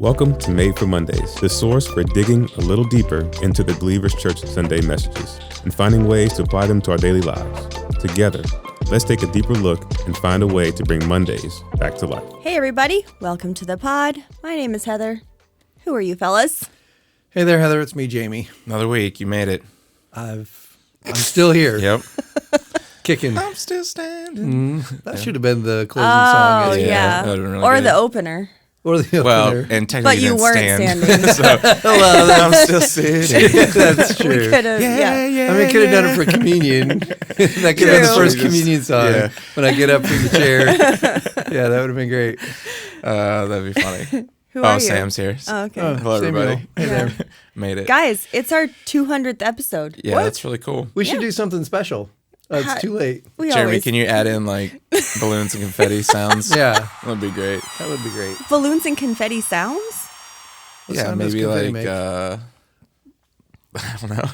Welcome to Made for Mondays, the source for digging a little deeper into the Believer's Church Sunday messages and finding ways to apply them to our daily lives. Together, let's take a deeper look and find a way to bring Mondays back to life. Hey everybody, welcome to the pod. My name is Heather. Who are you fellas? Hey there, Heather. It's me, Jamie. Another week. You made it. I'm still here. Yep. Kicking. I'm still standing. That should have been the closing song. Oh, yeah. that would've been really Or good. the opener. Or the Well, opener. and technically But you didn't weren't stand. standing. So, I'm still sitting. That's true. We could have, yeah. I mean, I could have done it for communion. That could have been the first communion song. Yeah. When I get up from the chair. Yeah, that would have been great. That'd be funny. Who are you? Sam's here. Oh, okay. Hello, Samuel. everybody. Hey there. Made it. Guys, it's our 200th episode. Yeah, What? that's really cool. We should do something special. It's too late. We Jeremy, always can you add in like balloons and confetti sounds? Yeah, That'd be great. that would be great. balloons and confetti sounds? What Yeah, sound does maybe confetti like, make? I don't know.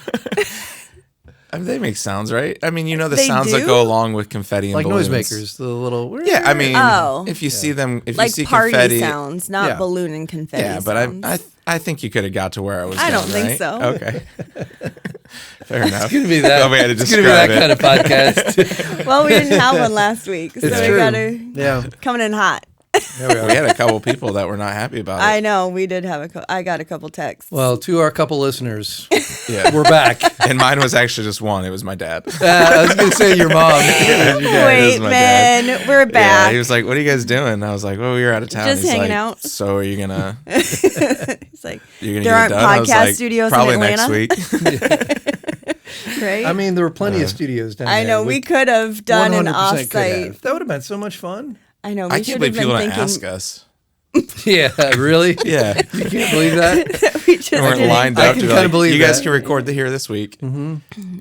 I mean, they make sounds, right? I mean, you know the They sounds do? that go along with confetti and Like balloons. noisemakers, the little. Yeah, I mean, Oh. if you see them, if Like you see party confetti, sounds, not Yeah. balloon and confetti yeah, but sounds. I think you could have got to where I was. I don't going, think right? so. Okay, fair enough. It's gonna be that. No way to It's gonna be that describe kind of podcast. Well, we didn't have one last week, so It's we true. gotta Yeah, coming in hot. there we are. We had a couple people that were not happy about I it. know, we did have I got a couple texts. Well, to our couple listeners, Yeah, we're back. and mine was actually just one. It was my dad. I was going to say your mom. It was your dad. Wait, my man, we're Yeah, back. he was like, "What are you guys doing?" I was like, "Well, we were out of town." Just He's hanging like, out. So are you gonna? It's like You're gonna there aren't get it done? I was podcast like, studios probably in next Atlanta, week. right? I mean, there were plenty of studios down there. I know we could have done an 100% could offsite. have. That would have been so much fun. I know. I We can't should have believe been people didn't thinking. ask us. Yeah, really? Yeah, You can't believe that? We just we weren't didn't. lined I up can to be kinda like, believe "You guys that. can record the here this week."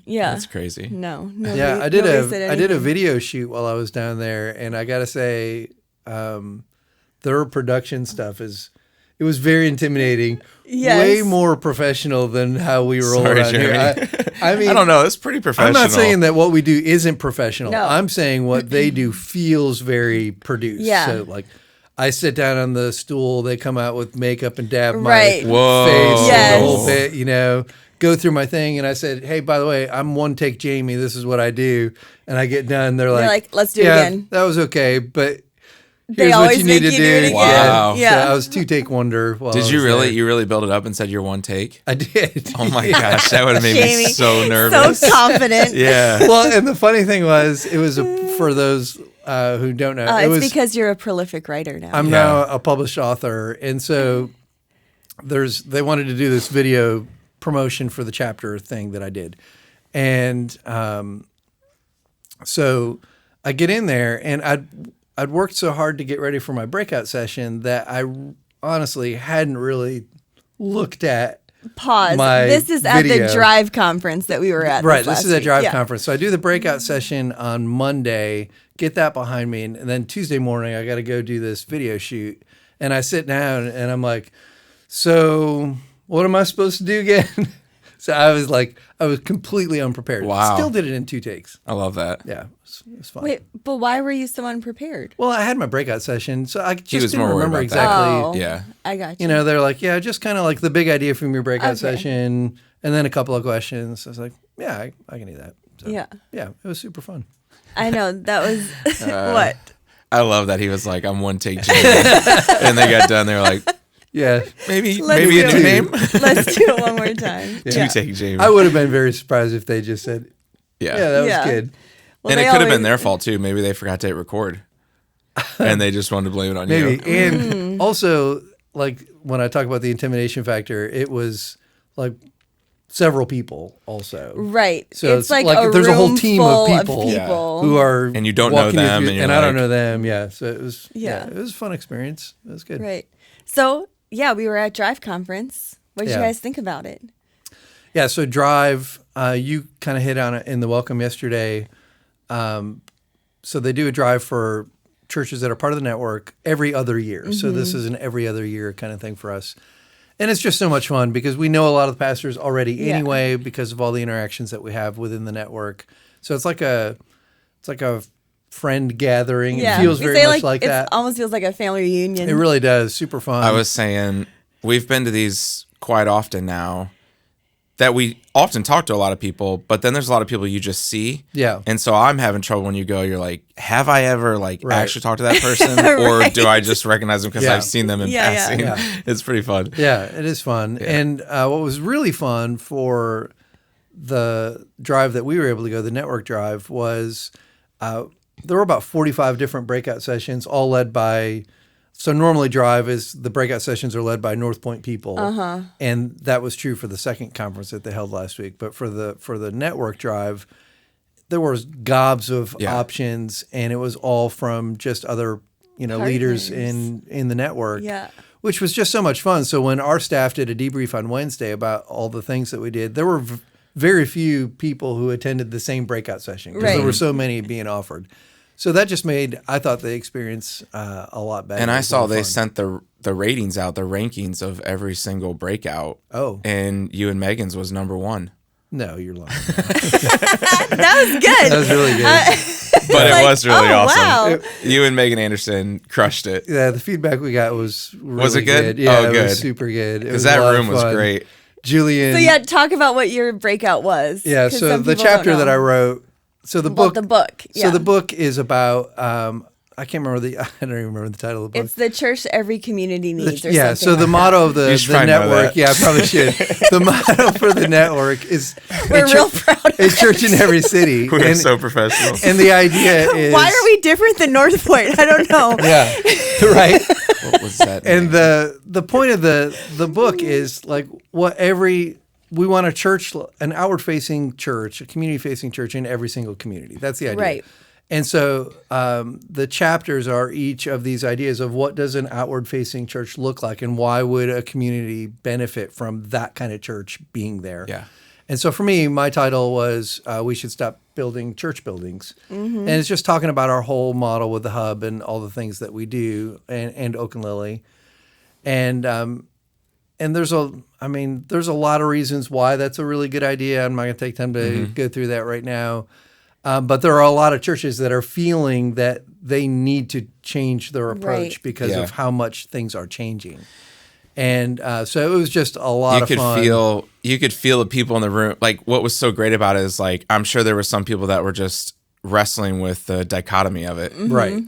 Yeah. That's crazy. No. Nobody, Yeah, I did nobody said a anything. video shoot while I was down there, and I got to say, their production stuff it was very intimidating. Yes. Way more professional than how we roll Sorry, around Jeremy. here. I mean, I don't know. It's pretty professional. I'm not saying that what we do isn't professional. No. I'm saying what they do feels very produced. Yeah. So like I sit down on the stool, they come out with makeup and dab my Right. Whoa. face Yes. and the whole bit, go through my thing. And I said, hey, by the way, I'm one take Jamie. This is what I do. And I get done. They're like, "Let's do it yeah, again." that was okay. But They here's what always you need make to you do it do. again. Wow. Yeah. So I was two take wonder. While Did I you was really? there. You really built it up and said you're one take? I did. Oh my gosh, that would have made Jamie, me so nervous. So confident. Yeah. Well, and the funny thing was, it was for those who don't know. It It's was because you're a prolific writer now. I'm now a published author, and so they wanted to do this video promotion for the chapter thing that I did, and so I get in there, and I'd worked so hard to get ready for my breakout session that I honestly hadn't really looked at. Pause. my This is at the video. Drive conference that we were at. Right, last this is a week. Drive Yeah. conference. So I do the breakout session on Monday, get that behind me, and then Tuesday morning I got to go do this video shoot. And I sit down and I'm like, so what am I supposed to do again? So I was completely unprepared. Wow. Still did it in 2 takes. I love that. Yeah, it was fun. Wait, but why were you so unprepared? Well, I had my breakout session, so I just was didn't more worried remember about exactly. that. Yeah. I got you. They're like, yeah, just kind of like the big idea from your breakout Okay. session, and then a couple of questions. I was like, yeah, I can do that. So, Yeah. yeah, it was super fun. I know that was what. I love that he was like, "I'm one take Jamie," and they got done. They were like, Yeah, "Maybe Let's a do new it. name." Let's do it one more time. Two take Jamie. I would have been very surprised if they just said, Yeah. yeah, that was Yeah. good. Well, And they it could have been always- their fault too. Maybe they forgot to hit record, and they just wanted to blame it on Maybe. you. And also, like, when I talk about the intimidation factor, it was like several people also. Right. So it's like a there's a whole room team full of people, Yeah. who are And you don't know walking you them, through- and you're and I don't like- know them. Yeah. So it was, Yeah. it was a fun experience. It was good. Right. So yeah, we were at Drive conference. What did you Yeah. guys think about it? Yeah. So Drive, you kind of hit on it in the welcome yesterday. So they do a drive for churches that are part of the network every other year. So this is an every other year kind of thing for us. And it's just so much fun because we know a lot of the pastors already Yeah. anyway because of all the interactions that we have within the network. So it's like a friend gathering. Yeah. It feels We very say, much like it that. almost feels like a family reunion. It really does. Super fun. I was saying we've been to these quite often now that we often talk to a lot of people, but then there's a lot of people you just see. Yeah. And so I'm having trouble when you go, you're like, have I ever like Right. actually talked to that person? Or do I just recognize them because Yeah. I've seen them in passing? It's pretty fun. Yeah, it is fun. Yeah. And what was really fun for the drive that we were able to go, the network drive, was there were about 45 different breakout sessions, all led by. So normally drive is the breakout sessions are led by North Point people, and that was true for the second conference that they held last week. But for the network drive, there was gobs of options, and it was all from just other leaders in the network. Yeah. Which was just so much fun. So when our staff did a debrief on Wednesday about all the things that we did, there were very few people who attended the same breakout session because there were so many being offered. So that just made, I thought, the experience a lot better. And I saw they sent the ratings out, the rankings of every single breakout. Oh. And you and Megan's was number 1. No, you're lying. That was good. That was really good. But it was really awesome. Wow. You and Megan Anderson crushed it. Yeah, the feedback we got was really Was it good? Yeah, Oh, it good. was super good. It Because was that a lot of room was fun. great. Julian. So talk about what your breakout was. Yeah, 'cause so some the people don't chapter that know. I wrote, so the Well, book. the book. Yeah. So the book is about, I can't remember I don't even remember the title of the book. It's the church every community needs or Yeah, something so like the that. motto of the You should probably know network, that. yeah, I probably should. The motto for the network is We're real proud of a church in every city. We are and, so professional. and the idea is Why are we different than North Point? I don't know. Yeah, right. What was that? And name? the point of the book is like we want a church, an outward facing church, a community facing church in every single community. That's the idea. Right. And so the chapters are each of these ideas of what does an outward facing church look like and why would a community benefit from that kind of church being there. Yeah. And so for me, my title was We Should Stop Building Church Buildings. And it's just talking about our whole model with the hub and all the things that we do and Oak and Lily. And there's a lot of reasons why that's a really good idea. I'm not going to take time to go through that right now. But there are a lot of churches that are feeling that they need to change their approach because of how much things are changing. And so it was just a lot of fun. You could feel the people in the room. Like what was so great about it is like I'm sure there were some people that were just wrestling with the dichotomy of it. Right.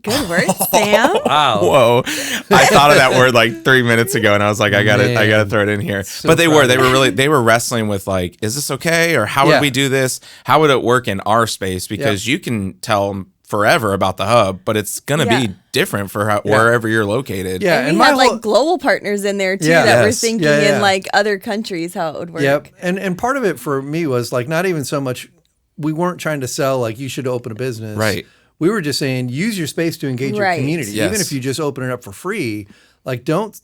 Good word, Sam. Wow. Whoa! I thought of that word like 3 minutes ago, and I was like, I gotta throw it in here. So but they proud were wrestling with like, is this okay, or how would we do this? How would it work in our space? Because you can tell them forever about the hub, but it's gonna be different for wherever you're located. Yeah, And and we had my like global partners in there too Yeah. that were Yes. thinking Yeah. in like other countries how it would work. Yep. And part of it for me was like not even so much we weren't trying to sell like you should open a business. Right. We were just saying use your space to engage your Right. community. Yes. Even if you just open it up for free, like don't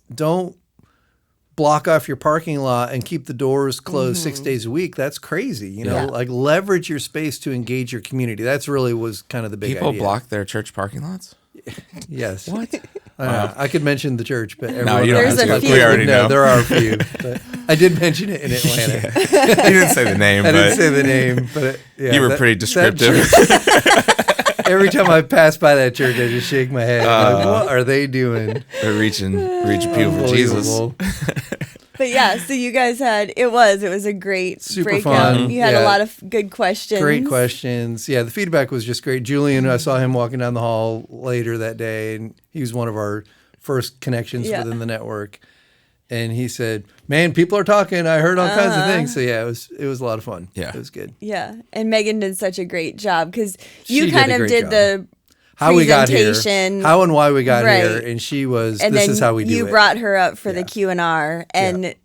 block off your parking lot and keep the doors closed 6 days a week. That's crazy. You know, like leverage your space to engage your community. That's really was kind of the big People idea. block their church parking lots. Yes. What? I could mention the church, but everyone you don't have knows to. it. We already know. There are a few. But I did mention it in Atlanta. You didn't say the name, I but didn't say the name, but yeah, you were pretty descriptive. Every time I pass by that church, I just shake my head. Like, what are they doing? They're reaching people for Jesus. Unbelievable. But yeah, so you guys had it was a great Super breakout. fun. You had Yeah. a lot of good questions. Great questions. Yeah, the feedback was just great. Julian, I saw him walking down the hall later that day, and he was one of our first connections within the network. And he said, "Man, people are talking. I heard all kinds of things." So yeah, it was a lot of fun. Yeah. It was good. Yeah, and Megan did such a great job because She you did kind a of great did job. the How we got here, presentation. how and why we got Right. here, and she was. and This then is how we do you it. brought her up for the Q&R, and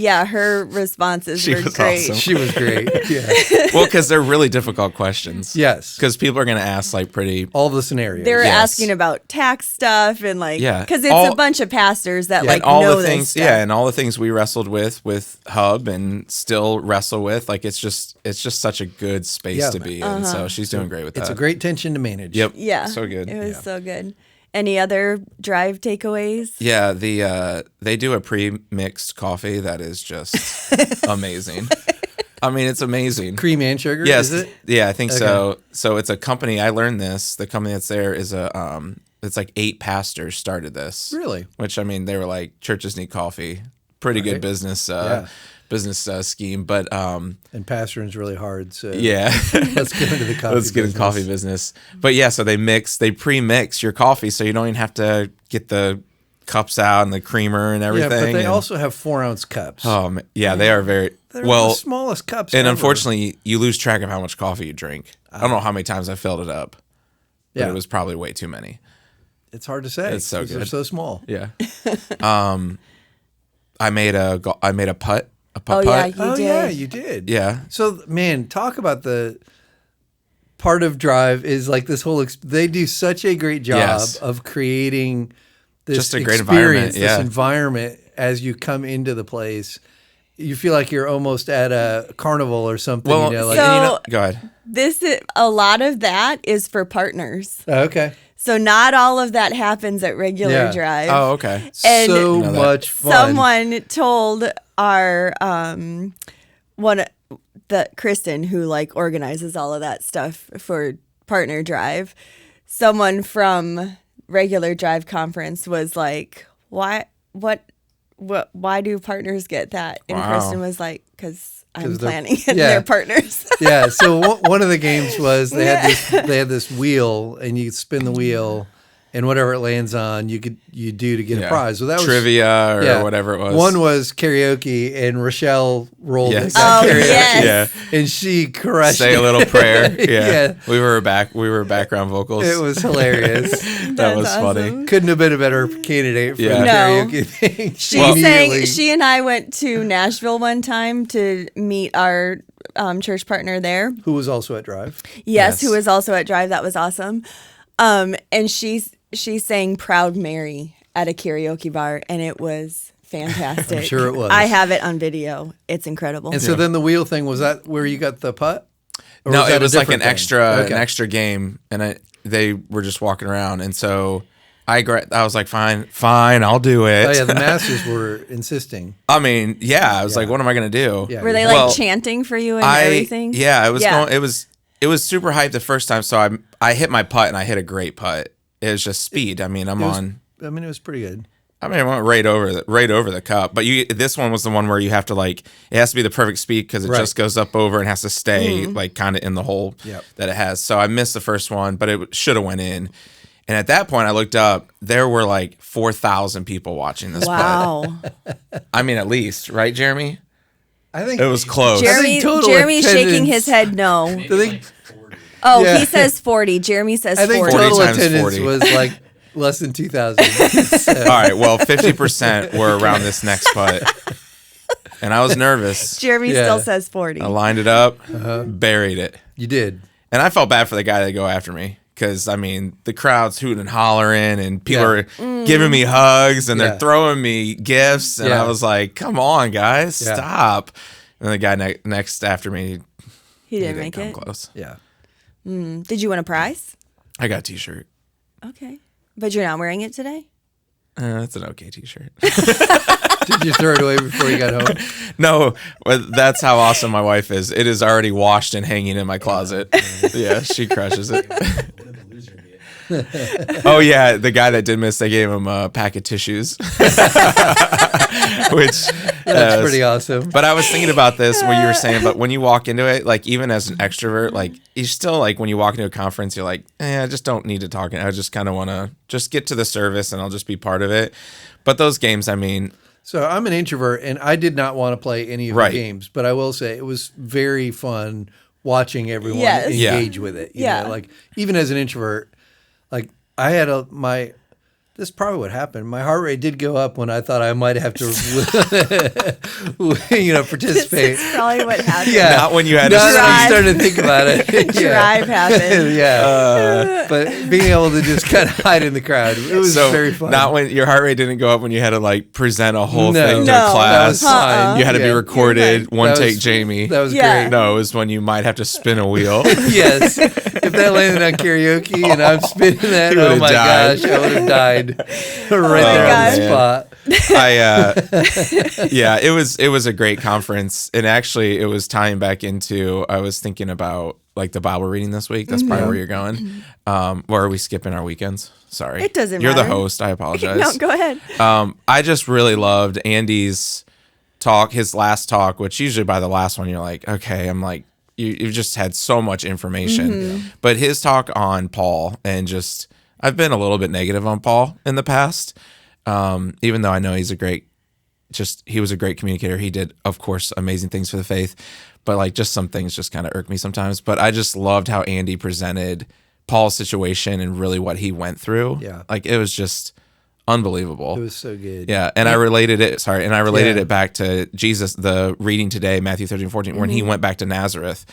her responses She were was great. awesome. She was great. Yeah. Well, because they're really difficult questions. Yes. Because people are going to ask like pretty. All the scenarios. They were Yes. asking about tax stuff and like, Yeah. because it's a bunch of pastors that like and all know the this things, stuff. and all the things we wrestled with Hub and still wrestle with. Like it's just such a good space to be in. So she's doing great with that. It's a great tension to manage. Yep. Yeah, So good. It was so good. Any other drive takeaways? Yeah, they do a pre-mixed coffee that is just amazing. I mean, it's amazing. Cream and sugar. Yes, Is it? yeah, I think so. So it's a company. I learned this. The company that's there is a it's like 8 pastors started this. Really? Which, I mean, they were like, churches need coffee. Pretty good business scheme. But and pastoring's really hard. So yeah, let's get into the coffee. Let's get into coffee business. But yeah, so they pre-mix your coffee, so you don't even have to get the cups out and the creamer and everything. Yeah, but they also have 4-ounce cups. Yeah, they are very They're the smallest cups. And ever. unfortunately, you lose track of how much coffee you drink. I don't know how many times I filled it up. But it was probably way too many. It's hard to say. It's so good. They're so small. Yeah. I made a putt. A putt. Yeah, you did. Yeah, you did. Yeah. So, man, talk about the part of Drive is like this whole. They do such a great job of creating this just a great experience, environment. Yeah. this environment as you come into the place. You feel like you're almost at a carnival or something. Well, go ahead. A lot of that is for partners. Okay. So not all of that happens at regular Drive. Oh, okay. And so much fun. Someone told our Kristen, who like organizes all of that stuff for Partner Drive. Someone from regular Drive conference was like, "Why do partners get that?" And Kristen was like, "Because I'm planning it. They're partners." Yeah. So one of the games was they had this wheel, and you spin the wheel, and whatever it lands on, you do to get a prize. So that was trivia or whatever it was. One was karaoke, and Rochelle rolled Yes. karaoke. Yes. Yeah, and she crushed. Say it. a little prayer. Yeah. Yeah. We were background vocals. It was hilarious. That was awesome. funny. Couldn't have been a better candidate for the No. karaoke thing. She and I went to Nashville one time to meet our church partner there. Who was also at Drive. Yes, who was also at Drive. That was awesome. And she sang Proud Mary at a karaoke bar, and it was fantastic. I'm sure it was. I have it on video. It's incredible. And so then the wheel thing, was that where you got the putt? Or No, that it was a like an different thing? extra game, and they were just walking around, and so I was like, fine, I'll do it. Oh yeah, the masters were insisting. I mean, I was like, what am I gonna do? Yeah. Were they like chanting for you and everything? Yeah, it was going. It was super hyped the first time, so I hit my putt and I hit a great putt. It was just speed. I mean, it was pretty good. I mean, I went right over the cup. But this one was the one where you have to it has to be the perfect speed because it just goes up over and has to stay like kind of in the hole that it has. So I missed the first one, but it should have went in. And at that point, I looked up. There were like 4,000 people watching this putt. Wow. I mean, at least, right, Jeremy? I think It was close. Jeremy's shaking his head no. He says 40. Jeremy says 40. I think 40 total times attendance 40. was like less than 2,000. All right, well, 50% were around this next putt. And I was nervous. Jeremy still says 40. I lined it up, buried it. You did. And I felt bad for the guy that go after me. Because, I mean, the crowd's hooting and hollering, and people are giving me hugs, and they're throwing me gifts. And I was like, come on, guys, stop. And the guy next after me, he didn't make come it. close. Yeah. Did you win a prize? I got a T-shirt. Okay. But you're not wearing it today? That's an okay T-shirt. Did you throw it away before you got home? No, but that's how awesome my wife is. It is already washed and hanging in my closet. Yeah, she crushes it. Oh yeah, the guy that did miss, they gave him a pack of tissues, which that's pretty awesome. But I was thinking about this when you were saying, but when you walk into it, like even as an extrovert, like you still like when you walk into a conference, you're like, I just don't need to talk. I just kind of want to just get to the service and I'll just be part of it. But those games, I mean. So I'm an introvert, and I did not want to play any of the games, but I will say it was very fun watching everyone engage with it. You know, like even as an introvert, like I had this is probably what happened. My heart rate did go up when I thought I might have to, participate. This is probably what happened. Yeah, not when you had I started to think about it. Drive happened. But being able to just kind of hide in the crowd, it was very fun. Not when your heart rate didn't go up when you had to like present a whole thing to that class. was fine. You had to be recorded. One take, Jamie. That was great. No, it was when you might have to spin a wheel. Yes. If that landed on karaoke and I'm spinning that, oh my gosh, I would have died. died right there on the spot. Yeah, it was a great conference, and actually it was tying back into, I was thinking about like the Bible reading this week. That's probably where you're going. Or are we skipping our weekends? Sorry. It doesn't You're matter. the host. I apologize. No, go ahead. I just really loved Andy's talk, his last talk, which usually by the last one, you're like, okay, I'm like, you've just had so much information. But his talk on Paul, and just, I've been a little bit negative on Paul in the past, even though I know he was a great communicator. He did, of course, amazing things for the faith, but like just some things just kind of irk me sometimes. But I just loved how Andy presented Paul's situation and really what he went through. Yeah. Like it was just unbelievable. It was so good. Yeah. And I related it back to Jesus, the reading today, Matthew 13:14, when he went back to Nazareth.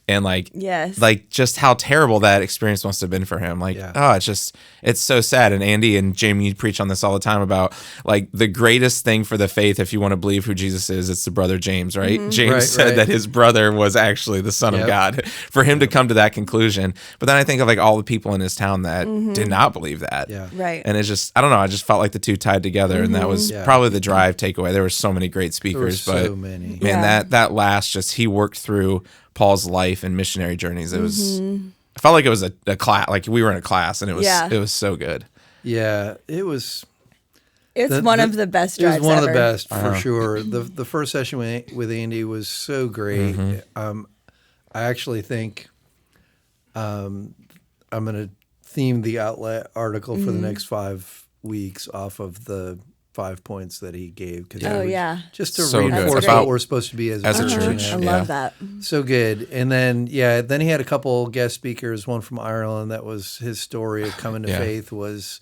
And like, Yes. like just how terrible that experience must have been for him. Like, it's so sad. And Andy and Jamie, you preach on this all the time about like the greatest thing for the faith, if you want to believe who Jesus is, it's the brother James, right? James said that his brother was actually the Son of God. For him to come to that conclusion. But then I think of like all the people in his town that did not believe that. Yeah. Right. And it's just, I don't know, I just felt like the two tied together. And that was probably the drive takeaway. There were so many great speakers, There were but so many. man, that last, just he worked through Paul's life and missionary journeys. It was, I felt like it was a class, like we were in a class, and it was so good. Yeah, it was. It's one of the best drives It was one ever. of the best for sure. The first session with Andy was so great. I actually think I'm going to theme the outlet article for the next 5 weeks off of the 5 points that he gave. Just to So good. reinforce About- what we're supposed to be as a church. I love that. So good. And then, then he had a couple guest speakers, one from Ireland. That was his story of coming to faith was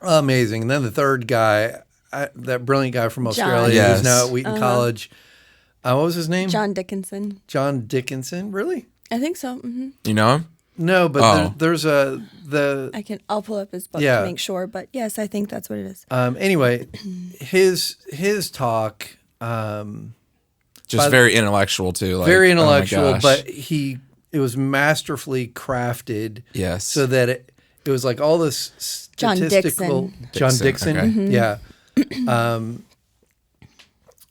amazing. And then the third guy, that brilliant guy from Australia who's now at Wheaton College. What was his name? John Dickinson. John Dickinson? Really? I think so. You know him? No, but there's I'll pull up his book to make sure, but yes, I think that's what it is. Anyway, his talk, just very intellectual too. Like, very intellectual, oh my gosh. but it was masterfully crafted. Yes. So that it was like all this statistical. John Dixon. Okay. Yeah.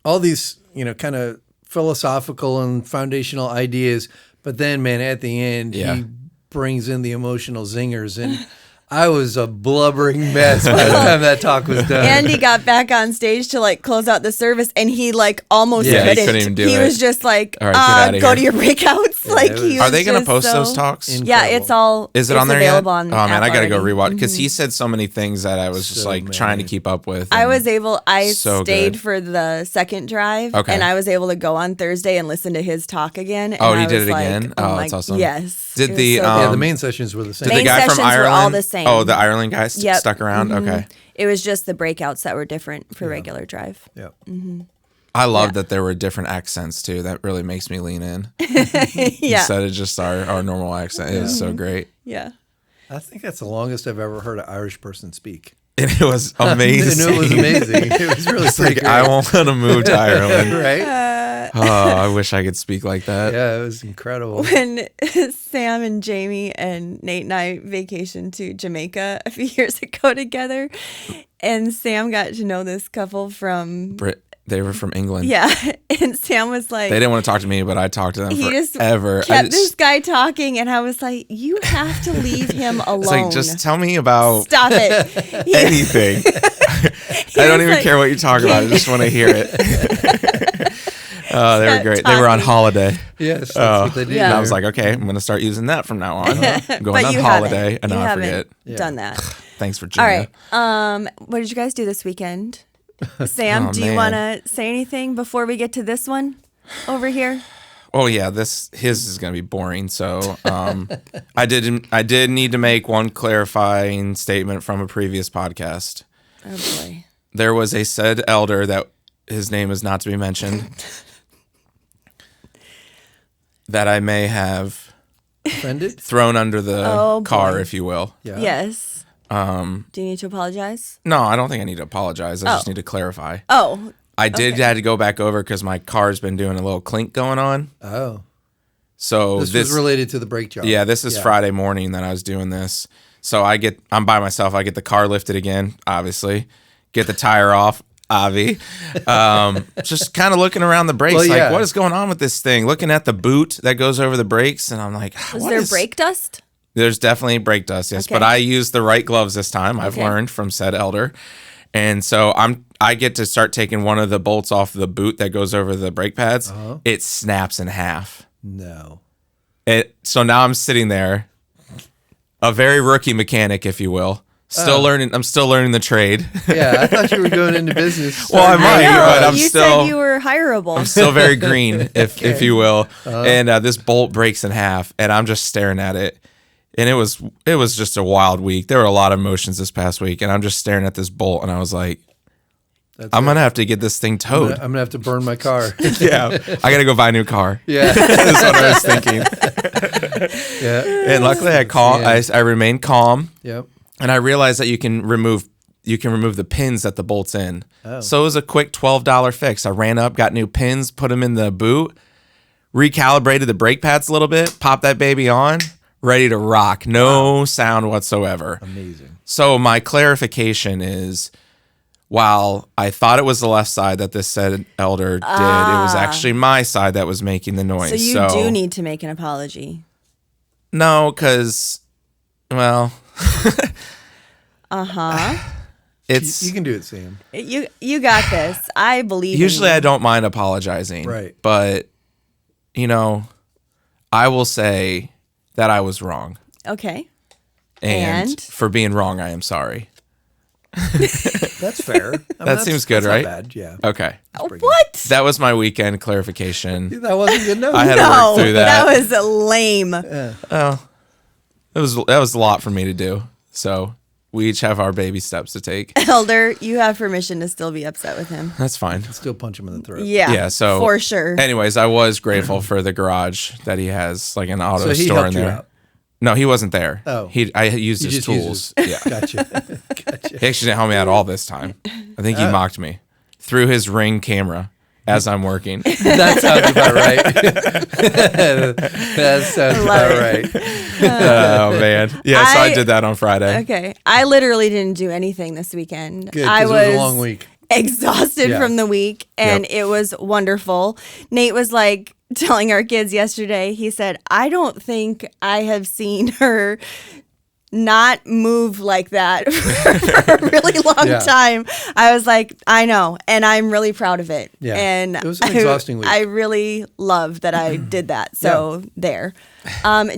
All these, kind of philosophical and foundational ideas, but then, man, at the end, he brings in the emotional zingers, and I was a blubbering mess by the time that talk was done. Andy got back on stage to like close out the service, and he like almost Yeah, he couldn't. couldn't even do he it. was just like, All right, get outta go here. to your breakouts. Are they going to post those talks? Yeah, it's all. Is it on there yet? Available on Oh man, I got to go already. rewatch because he said so many things that I was just So like trying to keep up with. I and so stayed good. for the second drive, Okay. and I was able to go on Thursday and listen to his talk again. And Oh, he I did was it like, again? Oh, that's awesome. Yes. Did it was the, so Yeah, good. the main sessions were the same. Did the Main guy from sessions were all Ireland? the same. Oh, the Ireland guy Yep. stuck around. Okay. It was just the breakouts that were different for regular drive. Yeah. I love that there were different accents too. That really makes me lean in Yeah. instead of just our normal accent. It was so great. Yeah. I think that's the longest I've ever heard an Irish person speak. And it was amazing. And it was amazing. It was really pretty Like, great. I want to move to Ireland. Right? Oh, I wish I could speak like that. Yeah, it was incredible. When Sam and Jamie and Nate and I vacationed to Jamaica a few years ago together, and Sam got to know this couple from They were from England. Yeah, and Sam was like, They didn't want to talk to me, but I talked to them he just forever. kept this guy talking, and I was like, you have to leave him alone. It's like, just tell me about Stop it. anything. I don't was even like, care what you talk about. I just want to hear it. Oh, they were Kept great. They were on talking. holiday. Yes, that's what they do. Yeah. And I was like, okay, I'm going to start using that from now on. I'm going But on you holiday, haven't. and You now I haven't forget. done that. Thanks, Virginia. All right. What did you guys do this weekend? Sam, Oh, do you man. want to say anything before we get to this one over here? Oh yeah, his is going to be boring. So I did need to make one clarifying statement from a previous podcast. Oh boy. There was a said elder that his name is not to be mentioned that I may have Offended? thrown under the Oh, car, boy. if you will. Yeah. Yes. Do you need to apologize? No, I don't think I need to apologize. I just need to clarify. Oh, I did had to go back over because my car's been doing a little clink going on. Oh. So This was related to the brake job. Yeah, this is Friday morning that I was doing this. So I'm by myself. I get the car lifted again, obviously. Get the tire off, Avi. Just kind of looking around the brakes, like, what is going on with this thing? Looking at the boot that goes over the brakes, and I'm like, is there brake dust? There's definitely brake dust, yes. Okay. But I used the right gloves this time. I've learned from said elder. And so I get to start taking one of the bolts off the boot that goes over the brake pads. Uh-huh. It snaps in half. No. So now I'm sitting there, a very rookie mechanic, if you will. Learning. I'm still learning the trade. Yeah, I thought you were going into business. Well, I might, but I'm you still. You said you were hireable. I'm still very green, if you will. And this bolt breaks in half, and I'm just staring at it. And it was just a wild week. There were a lot of emotions this past week, and I'm just staring at this bolt, and I was like, I'm going to have to get get this thing towed. I'm going to have to burn my car. Yeah. I got to go buy a new car. Yeah. That's what I was thinking. Yeah. And luckily I remained calm. Yep. And I realized that you can remove the pins that the bolt's in. Oh. So it was a quick $12 fix. I ran up, got new pins, put them in the boot, recalibrated the brake pads a little bit, popped that baby on, ready to rock. No sound whatsoever. Amazing. So my clarification is, while I thought it was the left side that this said elder did, it was actually my side that was making the noise. So you do need to make an apology. No, because, well... It's you can do it, Sam. You got this. I believe. Usually, I don't mind apologizing, right? But I will say that I was wrong. Okay. And for being wrong, I am sorry. That's fair. That seems good, right? Not bad. Yeah. Okay. What? That was my weekend clarification. That wasn't good enough. I had to work through that. That was lame. Oh. That was a lot for me to do. So we each have our baby steps to take. Elder, you have permission to still be upset with him. That's fine. Still punch him in the throat. Yeah. So for sure. Anyways, I was grateful for the garage that he has, like an auto he store helped in you there. out. No, he wasn't there. Oh. I used his tools. Yeah. Gotcha. He actually didn't help me out all this time. I think he mocked me through his Ring camera as I'm working. That sounds about right. That sounds about right. Oh, man. Yeah, so I did that on Friday. Okay. I literally didn't do anything this weekend. Good, I was a long week. Exhausted from the week, and it was wonderful. Nate was like telling our kids yesterday, he said, I don't think I have seen her not move like that for a really long time. I was like, I know, and I'm really proud of it. Yeah. And it was an exhausting week. I really love that I did that. So there.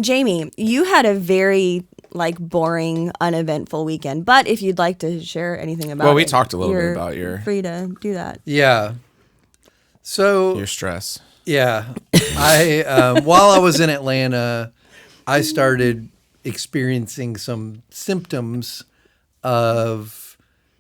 Jamie, you had a very boring, uneventful weekend. But if you'd like to share anything about we talked a little bit about your... free to do that. Yeah. So... Your stress. Yeah. While I was in Atlanta, I started experiencing some symptoms of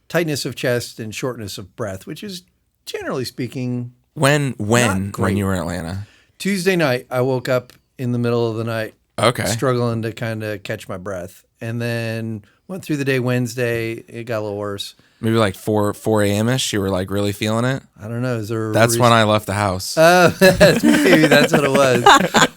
tightness of chest and shortness of breath, which is generally speaking... When you were in Atlanta? Tuesday night, I woke up in the middle of the night. Okay. Struggling to kind of catch my breath. And then went through the day Wednesday. It got a little worse. Maybe 4 a.m.-ish? You were really feeling it? I don't know. Is there That's when I left the house. Maybe that's what it was.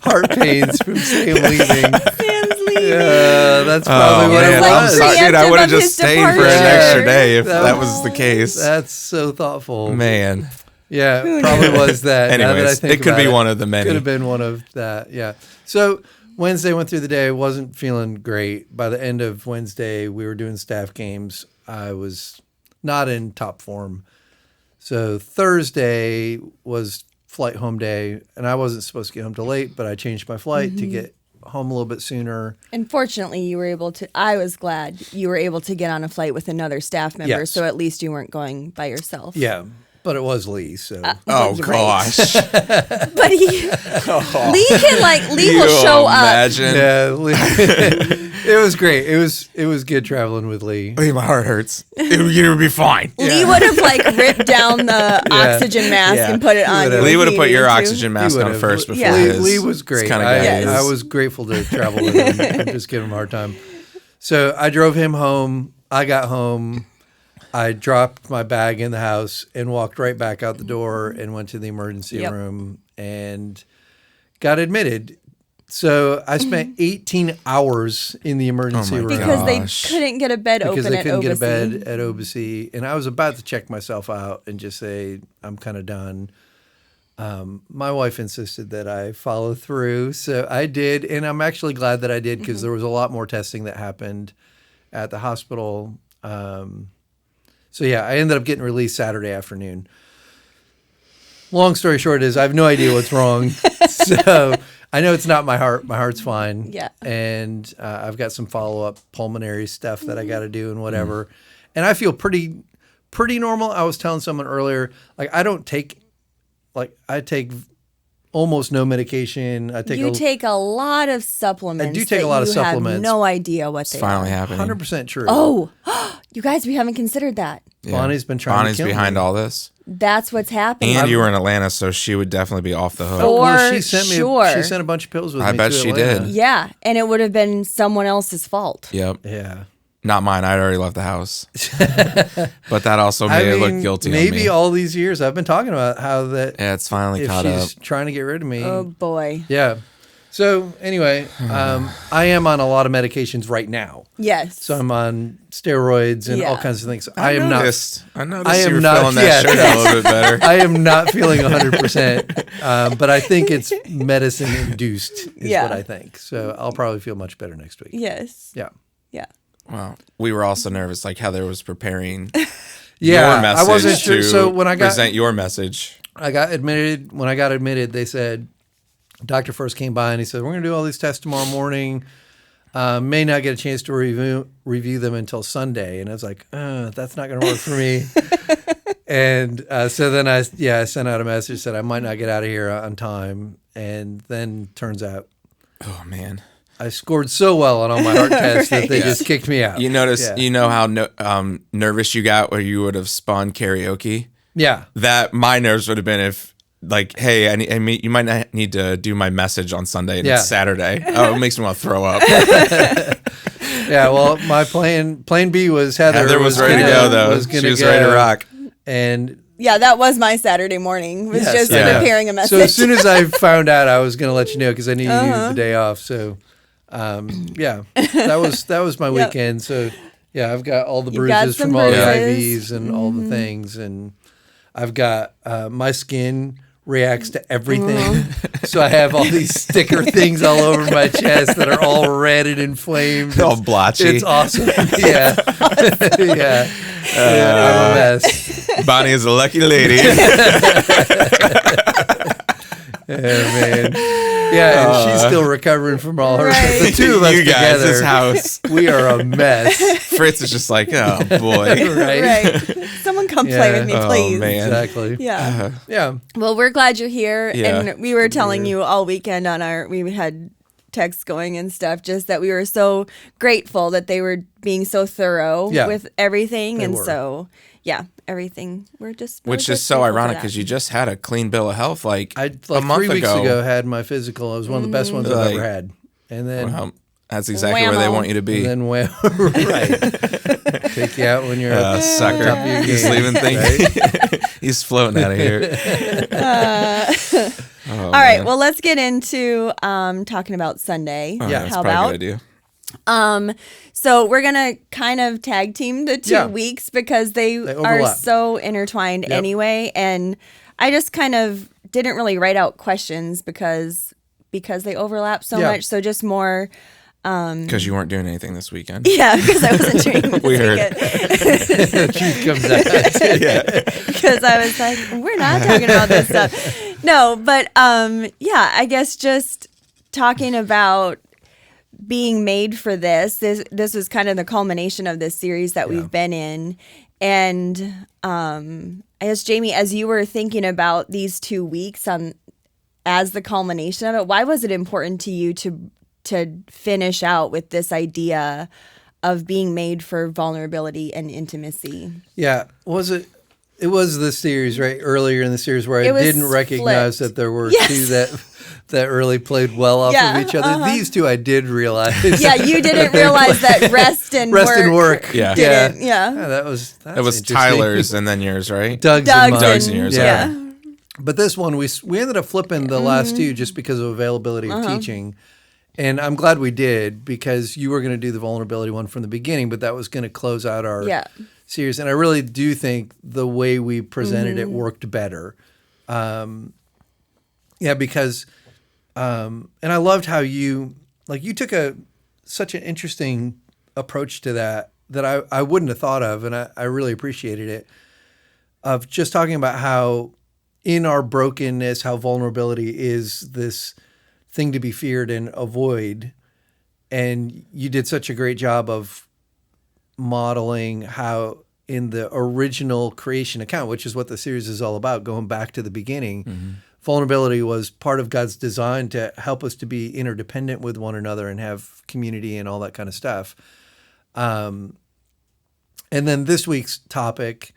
Heart pains from Sam leaving. Sam's leaving. Yeah, that's probably what it was. Dude, I would have just stayed for an extra day if that was the case. That's so thoughtful. Man. Yeah, probably was that. Anyways, it could be one of the many. Could have been one of that, yeah. So Wednesday went through the day. I wasn't feeling great. By the end of Wednesday, we were doing staff games. I was not in top form. So Thursday was flight home day, and I wasn't supposed to get home till late, but I changed my flight to get home a little bit sooner. And fortunately, you were able to, I was glad you were able to get on a flight with another staff member, Yes. so at least you weren't going by yourself. Yeah. But it was Lee, so. Oh, gosh. But Lee will show imagine? up. Yeah, Lee. It was great. It was good traveling with Lee. My heart hurts. It would be fine. Lee would have ripped down the oxygen mask and put it on. Lee would have put your oxygen mask on first before his. Lee was great. I was grateful to travel with him and just give him a hard time. So I drove him home. I got home. I dropped my bag in the house and walked right back out the door and went to the emergency room and got admitted. So I spent 18 hours in the emergency room. Because they couldn't get a bed open Because they couldn't get a bed at at OBC. And I was about to check myself out and just say, I'm kind of done. My wife insisted that I follow through. So I did. And I'm actually glad that I did because there was a lot more testing that happened at the hospital. So yeah, I ended up getting released Saturday afternoon. Long story short is I have no idea what's wrong. So I know it's not my heart. My heart's fine. Yeah. And I've got some follow-up pulmonary stuff that I got to do and whatever. And I feel pretty normal. I was telling someone earlier, like I take almost no medication. You take a lot of supplements. I do take a lot of supplements. Have no idea what they finally are. happening. 100% true. Oh, you guys, we haven't considered that. Yeah. Bonnie's been trying Bonnie's to kill behind me. all this. That's what's happening. And you were in Atlanta, so she would definitely be off the hook. For she sent me. sure. She sent a bunch of pills with me. I bet to she Atlanta. did. Yeah, and it would have been someone else's fault. Yep. Yeah. Not mine. I'd already left the house. But that also made it look guilty on me. Maybe all these years I've been talking about how that Yeah, it's finally if caught up. she's trying to get rid of me. Oh boy. Yeah. So anyway, I am on a lot of medications right now. Yes. So I'm on steroids and all Yeah. kinds of things. I am noticed I you am were not- feeling that yeah. sugar a little bit better. I am not feeling 100%, but I think it's medicine induced is Yeah. what I think. So I'll probably feel much better next week. Yes. Yeah. Yeah. Wow. We were also nervous, like Heather was preparing Yeah. your message I wasn't sure. to So when I got present your message. when I got admitted, they said, doctor first came by and he said, we're going to do all these tests tomorrow morning. May not get a chance to review them until Sunday. And I was like, that's not going to work for me. And so then I sent out a message, said I might not get out of here on time. And then turns out Oh, man. I scored so well on all my heart tests that they just kicked me out. You notice, Yeah. you know how nervous you got where you would have spun karaoke? Yeah. That my nerves would have been if, like, hey, you might not need to do my message on Sunday and Yeah. it's Saturday. Oh, it makes me want to throw up. Yeah. Well, my plan B was Heather was ready to go, though. She was ready to rock. And Yeah, that was my Saturday morning. Was Yes, just yeah. preparing a message. so as soon as I found out, I was going to let you know because I needed the day off. So, yeah, that was my Yep. weekend. So, yeah, I've got all the You've got bruises some from all the bruises. IVs and all the things, and I've got my skin reacts to everything. So I have all these sticker things all over my chest that are all red and inflamed. All blotchy. It's awesome. Yeah, yeah. I'm a mess. Bonnie is a lucky lady. Yeah, man. Yeah, and she's still recovering from all her. Right. The two of us You guys, together, this house. we are a mess. Fritz is just like, oh, boy. Right? Right. Someone come Yeah. play with me, Oh, please. man. Exactly. Yeah. Yeah. Well, we're glad you're here. Yeah. And we were telling you all weekend we had texts going and stuff, just that we were so grateful that they were being so thorough Yeah. with everything. They And were. so, yeah, everything. We're just. Which is so ironic because you just had a clean bill of health like I a month 3 weeks ago. ago had my physical. It was one of the best ones I've Like- ever had. And then, That's exactly where they Whammo. want you to be. and then right. Take you out when you're at the Sucker. top of your He's game, leaving things. right? He's floating out of here. All right. Well, let's get into talking about Sunday. Oh, Yeah. that's How probably about? a good idea. So we're gonna kind of tag team the two Yeah. weeks because they are overlap. so intertwined Yep. anyway. And I just kind of didn't really write out questions because they overlap so Yeah. much. So just more. Because you weren't doing anything this weekend. Yeah, because I wasn't doing this Weird. weekend. Truth comes out. Yeah. Because I was like, we're not talking about this stuff. No, but yeah, I guess just talking about being made for this. This was kind of the culmination of this series that we've been in. And I guess, Jamie, as you were thinking about these 2 weeks as the culmination of it, why was it important to you to finish out with this idea of being made for vulnerability and intimacy? Yeah. It was the series, right? Earlier in the series where I It was didn't recognize flipped. that there were Yes. two that really played well off Yeah, of each other. These two I did realize. Yeah, you didn't realize that rest and work. Yeah. Didn't. Yeah. That was It was interesting. Tyler's and then yours, right? Doug's, Doug's and mine. Doug's and yours, Yeah. But this one we ended up flipping the last two just because of availability Uh-huh. of teaching, And I'm glad we did, because you were going to do the vulnerability one from the beginning, but that was going to close out our series. And I really do think the way we presented it worked better. Because, and I loved how you took such an interesting approach to that I wouldn't have thought of, and I really appreciated it, of just talking about how in our brokenness, how vulnerability is this thing to be feared and avoid. And you did such a great job of modeling how in the original creation account, which is what the series is all about, going back to the beginning, vulnerability was part of God's design to help us to be interdependent with one another and have community and all that kind of stuff. And then this week's topic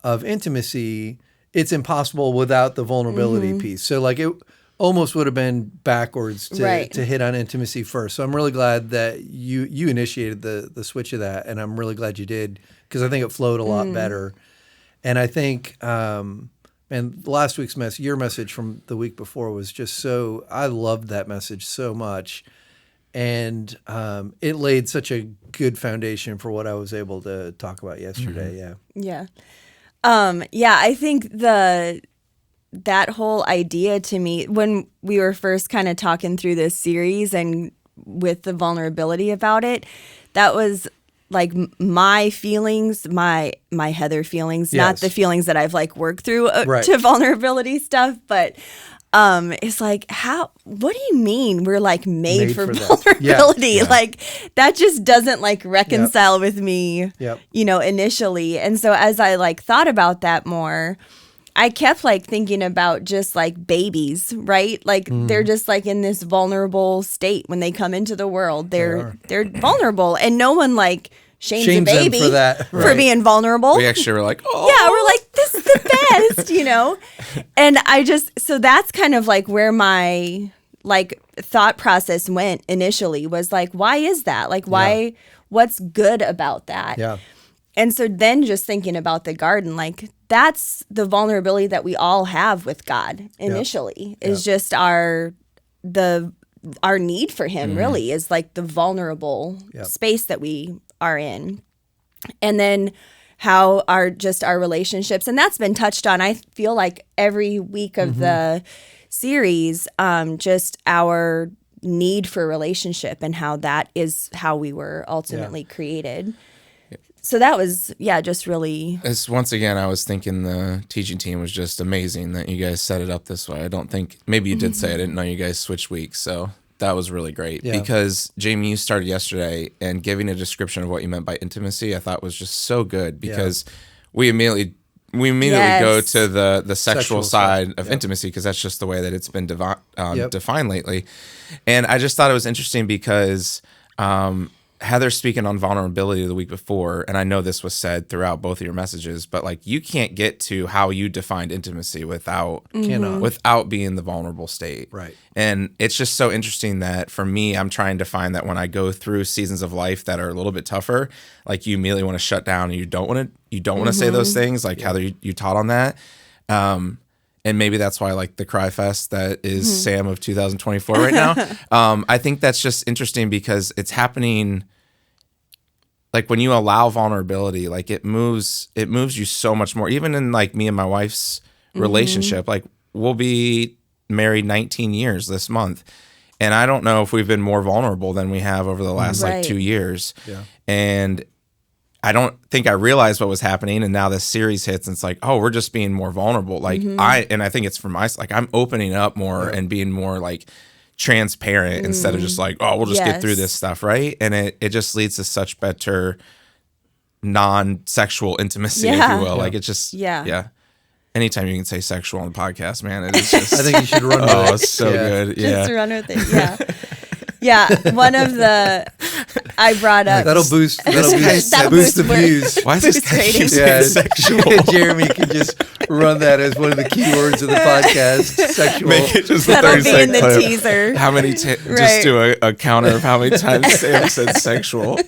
of intimacy, it's impossible without the vulnerability piece. So it almost would have been backwards to hit on intimacy first. So I'm really glad that you initiated the switch of that, and I'm really glad you did, because I think it flowed a lot better. And I think, and last week's message, your message from the week before was just so, I loved that message so much. And it laid such a good foundation for what I was able to talk about yesterday. Yeah. I think that whole idea to me, when we were first kind of talking through this series and with the vulnerability about it, that was like my feelings, my Heather feelings, not the feelings that I've worked through to vulnerability stuff, but it's like, what do you mean we're made for vulnerability? That just doesn't reconcile with me, initially. And so as I thought about that more, I kept thinking about just babies, right? They're just in this vulnerable state when they come into the world. They're vulnerable, and no one shames a baby them for that, for being vulnerable. We actually were oh. Yeah, we're this is the best, And so that's kind of where my thought process went initially, was why is that? Why, what's good about that? Yeah. And so then just thinking about the garden, that's the vulnerability that we all have with God initially, is just our need for him really is the vulnerable space that we are in. And then how our relationships, and that's been touched on, I feel every week of the series, just our need for relationship and how that is how we were ultimately created. So that was, just really... It's, once again, I was thinking the teaching team was just amazing that you guys set it up this way. I don't think... Maybe you did say I didn't know you guys switched weeks, so that was really great. Yeah. Because, Jamie, you started yesterday, and giving a description of what you meant by intimacy, I thought was just so good, because we immediately go to the sexual side of intimacy, because that's just the way that it's been defined lately. And I just thought it was interesting because... Heather speaking on vulnerability the week before, and I know this was said throughout both of your messages, but you can't get to how you defined intimacy without being the vulnerable state. Right. And it's just so interesting that for me, I'm trying to find that when I go through seasons of life that are a little bit tougher, you immediately want to shut down and you don't want to say those things, Heather, you taught on that. And maybe that's why the Cry Fest that is Sam of 2024 right now. I think that's just interesting because it's happening. When you allow vulnerability, it moves you so much more. Even in me and my wife's relationship, we'll be married 19 years this month. And I don't know if we've been more vulnerable than we have over the last 2 years. Yeah. And I don't think I realized what was happening, and now this series hits, and it's we're just being more vulnerable. I think it's for my, I'm opening up more and being more transparent instead of just we'll just get through this stuff, right? And it just leads to such better non-sexual intimacy, if you will. It just Anytime you can say sexual on the podcast, man, it is just. I think you should run with it. Oh, it's so good. Yeah, just run with it. Yeah. Yeah, one of the I brought up that'll boost the views. Why is this sexual? Jeremy can just run that as one of the key words of the podcast. Sexual. Make it just that'll be in the clip. Teaser. How many? Just do a counter of how many times Sam said sexual.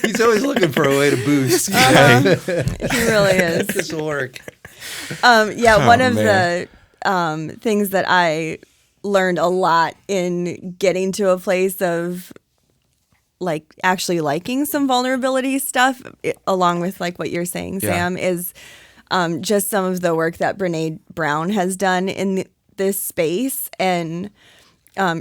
He's always looking for a way to boost. He really is. This will work. One of the things that I learned a lot in getting to a place of like actually liking some vulnerability stuff, along with like what you're saying, Sam, is just some of the work that Brene Brown has done in this space. And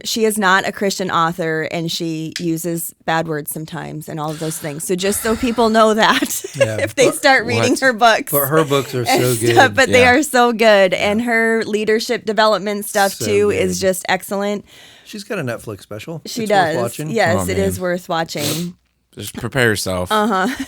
she is not a Christian author, and she uses bad words sometimes and all of those things. So just so people know that if they start reading her books. But her books are so good. But they are so good. And her leadership development stuff too is just excellent. She's got a Netflix special. She it's does. Worth watching. Yes, it is worth watching. Just prepare yourself.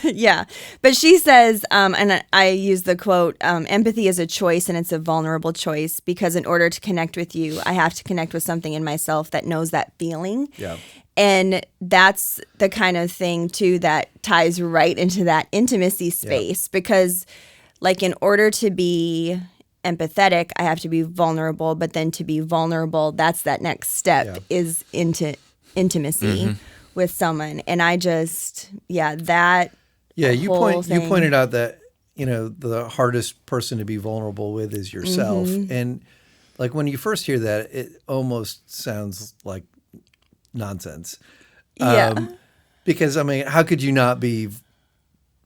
Yeah. But she says, and I use the quote, empathy is a choice, and it's a vulnerable choice, because in order to connect with you, I have to connect with something in myself that knows that feeling. Yeah. And that's the kind of thing, too, that ties right into that intimacy space, because like in order to be empathetic, I have to be vulnerable, but then to be vulnerable, that's that next step is into intimacy with someone. And I just, that you pointed out that, the hardest person to be vulnerable with is yourself. And like when you first hear that, it almost sounds like nonsense. Because I mean, how could you not be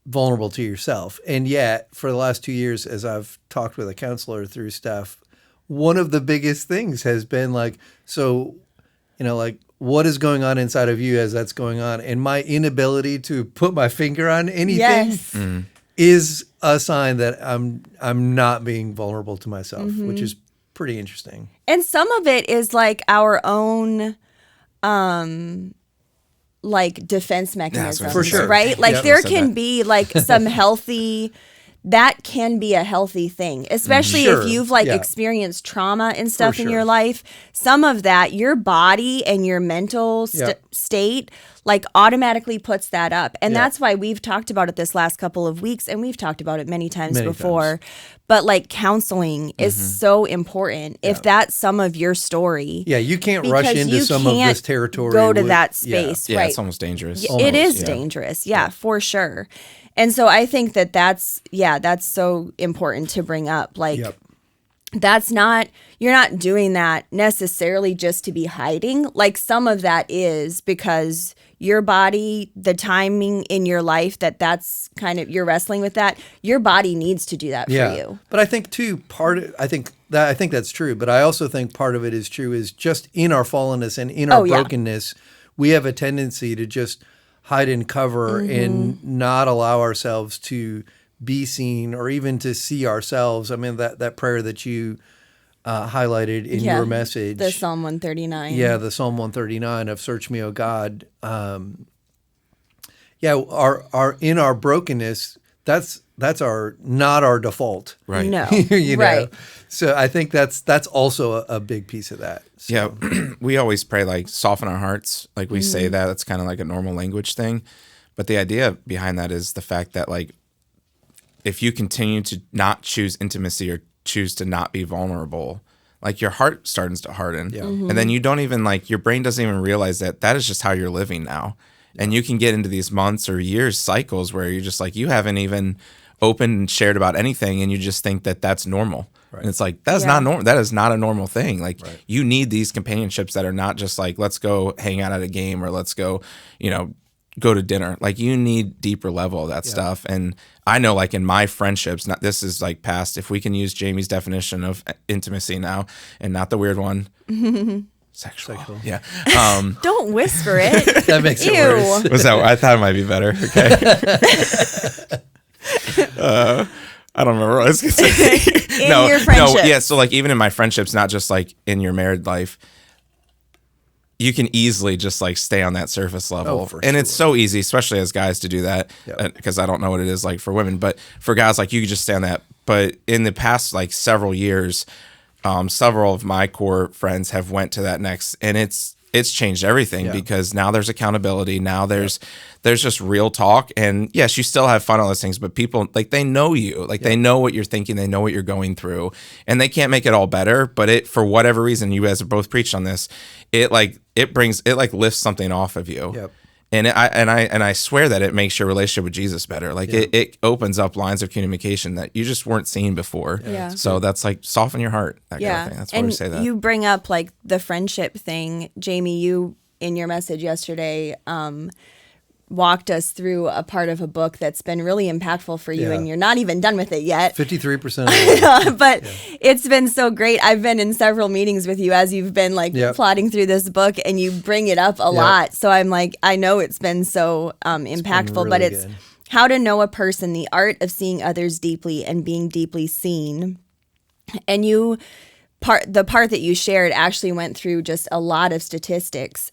vulnerable to yourself? And yet for the last 2 years, as I've talked with a counselor through stuff, one of the biggest things has been like, like, what is going on inside of you as that's going on? And my inability to put my finger on anything is a sign that I'm not being vulnerable to myself, which is pretty interesting. And some of it is like our own like defense mechanisms, for sure. right? Like there can be like some healthy, that can be a healthy thing, especially if you've like experienced trauma and stuff in your life. Some of that, your body and your mental state like automatically puts that up. And that's why we've talked about it this last couple of weeks, and we've talked about it many times before. But like counseling is so important if that's some of your story. Yeah, you can't rush into some of this territory. Go to that space, right? It's almost dangerous. It is dangerous, for sure. And so I think that's so important to bring up. Like, you're not doing that necessarily just to be hiding. Like some of that is because your body, the timing in your life that's kind of, you're wrestling with that. Your body needs to do that for you. But I think too, I think that's true. But I also think part of it is true is just in our fallenness and in our brokenness, we have a tendency to just hide and cover and not allow ourselves to be seen or even to see ourselves. I mean, that prayer that you highlighted in your message. The Psalm 139. Yeah, the Psalm 139 of Search Me, O God. Our in our brokenness, that's not our default. Right. No. Right. So I think that's also a big piece of that. So. Yeah. We always pray like soften our hearts. Like we say that. It's kind of like a normal language thing. But the idea behind that is the fact that like if you continue to not choose intimacy or choose to not be vulnerable, like your heart starts to harden. Yeah. And then you don't even like, your brain doesn't even realize that is just how you're living now. And you can get into these months or years cycles where you're just like, you haven't even opened and shared about anything, and you just think that that's normal. Right. And it's like, that's not normal. That is not a normal thing. Like you need these companionships that are not just like, let's go hang out at a game or let's go, go to dinner. Like you need deeper level of that stuff. And I know like in my friendships, this is like past, if we can use Jamie's definition of intimacy now and not the weird one. Sexual. Yeah. Don't whisper it. That makes it worse. Was that? I thought it might be better. Okay. I don't remember what I was going to say. Your friendships. No. Yeah. So like even in my friendships, not just like in your married life, you can easily just like stay on that surface level. And it's so easy, especially as guys, to do that because I don't know what it is like for women, but for guys, like you could just stay on that. But in the past, like several years, several of my core friends have went to that next, and it's changed everything because now there's accountability. Now there's just real talk, and yes, you still have fun on those things, but people like they know you, like they know what you're thinking, they know what you're going through, and they can't make it all better. But it, for whatever reason, you guys have both preached on this. It lifts something off of you. Yep. And I swear that it makes your relationship with Jesus better. Like it opens up lines of communication that you just weren't seeing before. Yeah. So that's like soften your heart. That kind of thing. That's why we say that. You bring up like the friendship thing, Jamie. You in your message yesterday walked us through a part of a book that's been really impactful for you, and you're not even done with it yet. 53% of it. But it's been so great. I've been in several meetings with you as you've been like plotting through this book, and you bring it up a lot. So I'm like, I know it's been so impactful, really, but it's good. How to know a person, the art of seeing others deeply and being deeply seen. And the part that you shared actually went through just a lot of statistics,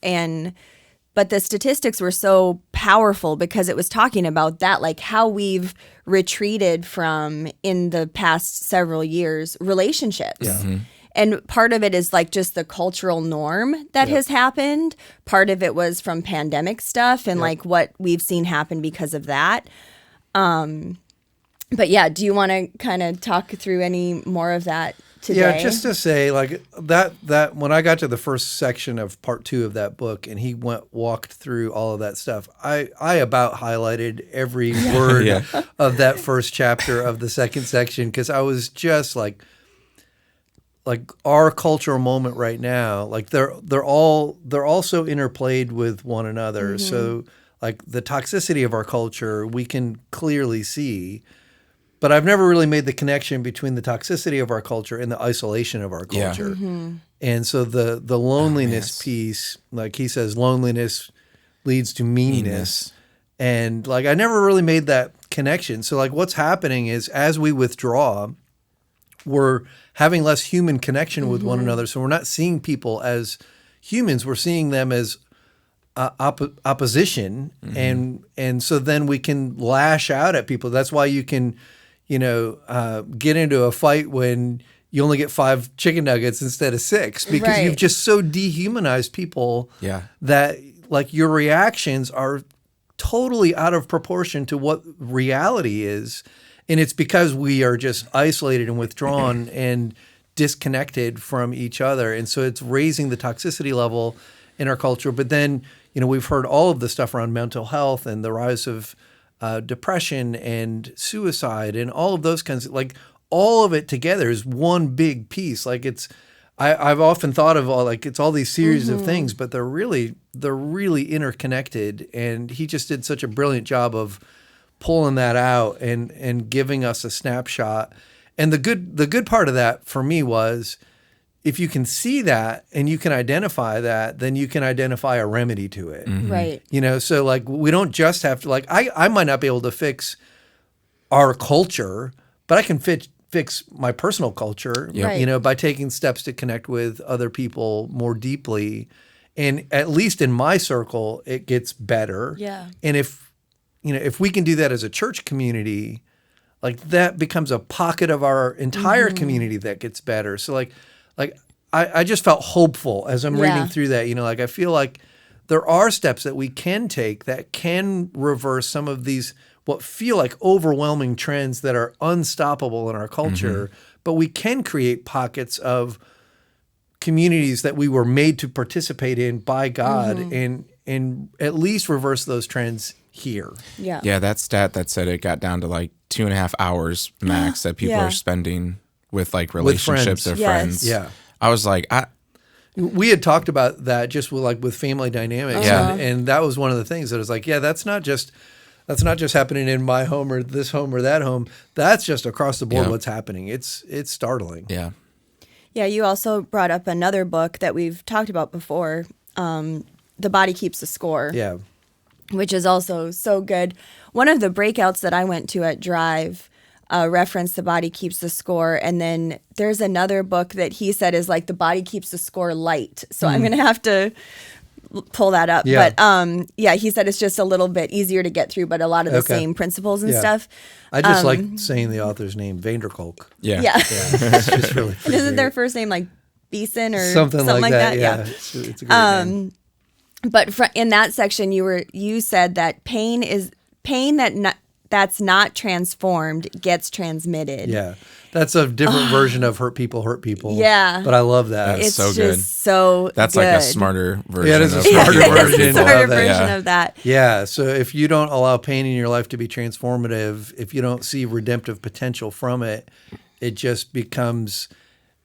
but the statistics were so powerful because it was talking about that, like how we've retreated from in the past several years relationships. Yeah. Mm-hmm. And part of it is like just the cultural norm that has happened. Part of it was from pandemic stuff and like what we've seen happen because of that. But yeah, do you want to kind of talk through any more of that today? Yeah, just to say like that when I got to the first section of part 2 of that book and he walked through all of that stuff, I about highlighted every word of that first chapter of the second section because I was just like our cultural moment right now, like they're all so interplayed with one another. Mm-hmm. So like the toxicity of our culture we can clearly see. But I've never really made the connection between the toxicity of our culture and the isolation of our culture. Yeah. Mm-hmm. And so the loneliness piece, like he says, loneliness leads to meanness. And like I never really made that connection. So like what's happening is as we withdraw, we're having less human connection with one another. So we're not seeing people as humans. We're seeing them as opposition. Mm-hmm. And so then we can lash out at people. That's why you can get into a fight when you only get 5 chicken nuggets instead of 6 because you've just so dehumanized people that like your reactions are totally out of proportion to what reality is. And it's because we are just isolated and withdrawn and disconnected from each other. And so it's raising the toxicity level in our culture. But then, we've heard all of the stuff around mental health and the rise of depression and suicide and all of those kinds of like all of it together is one big piece. Like I've often thought of it's all these series of things, but they're really interconnected. And he just did such a brilliant job of pulling that out and giving us a snapshot. And the good part of that for me was if you can see that and you can identify that, then you can identify a remedy to it. Mm-hmm. Right. So like we don't just have to like I might not be able to fix our culture, but I can fix my personal culture, by taking steps to connect with other people more deeply. And at least in my circle, it gets better. Yeah. And if we can do that as a church community, like that becomes a pocket of our entire community that gets better. So like I just felt hopeful as I'm reading through that, I feel like there are steps that we can take that can reverse some of these, what feel like overwhelming trends that are unstoppable in our culture, but we can create pockets of communities that we were made to participate in by God and at least reverse those trends here. Yeah. Yeah. That stat that said it got down to like 2.5 hours max that people are spending with like relationships or friends. Yeah. I was like, we had talked about that just with family dynamics. And that was one of the things that was like, that's not just happening in my home or this home or that home. That's just across the board what's happening. It's startling. Yeah. Yeah. You also brought up another book that we've talked about before, The Body Keeps the Score. Yeah. Which is also so good. One of the breakouts that I went to at Drive referenced The Body Keeps the Score. And then there's another book that he said is like The Body Keeps the Score light. So I'm going to have to pull that up. Yeah. But he said it's just a little bit easier to get through, but a lot of the same principles and stuff. I just like saying the author's name, Vanderkolk. Yeah. It's just really and isn't their first name like Beeson or something like that? Yeah. It's a great name. But in that section, you said that pain that's not transformed gets transmitted. Yeah. That's a different version of hurt people. Yeah. But I love that. It's so just good. so That's good. like a smarter version. Yeah, it is a of smarter hurt people, hurt version. people. Smarter of that. version Yeah. of that. Yeah. So if you don't allow pain in your life to be transformative, if you don't see redemptive potential from it, it just becomes